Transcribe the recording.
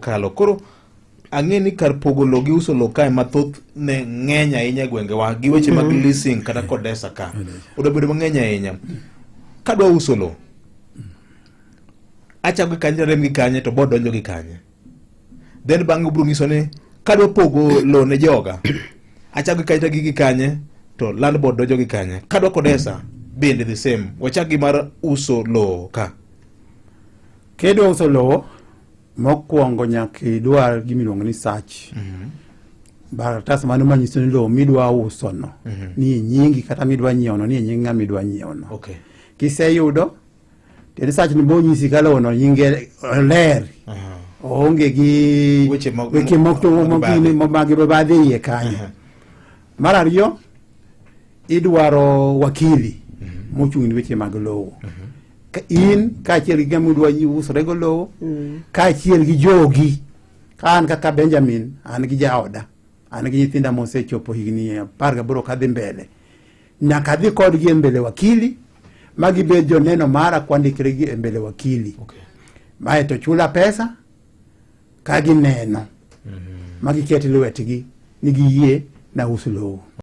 kalo koro ang'eni kar pogo lo gi uso lo kae mathoth ne ng'eny ahinya gwengewa gi weche mag leasing kata kodesa ka odo bedo mang'eny ahinya kadwa uso lo achako kanje rem gi kanye to bod donjo gi kanye then bang' ubro nyiso ni kadwa pogo lo ne joga achako kanje gi kanye to landlord donjo gi kanye kadwa kodesa bende the same wachak gi mar uso lo ka kedwa uso lo mokwongo nyaka idwar gimiluongo ni search baratas mano manyiso ni lo midwa uso no ni nyingi kata midwa nyiewo no ni nyingi ng'ama idwa nyiewo no. Okay. Kiseyudo to search ni bo nyisi ka lo no nyinge ler onge gi weche magi babadhi iye kanyo. Mar ariyo idwaro wakili mochung' ni weche mag lowo. In kaachiel gi gama udwa uso rego lowo kaachiel gi jogi ka an kaka Benjamin an gi jaoda an gi nyithinda mosechopo higni 18 kadhi mbele nyaka dhi kodgi e mbele wakili magibed joneno mara kwandikre gi e mbele wakili. Mae to chula pesa ka gineno magiketi lwetgi ni giyie na uso lowo.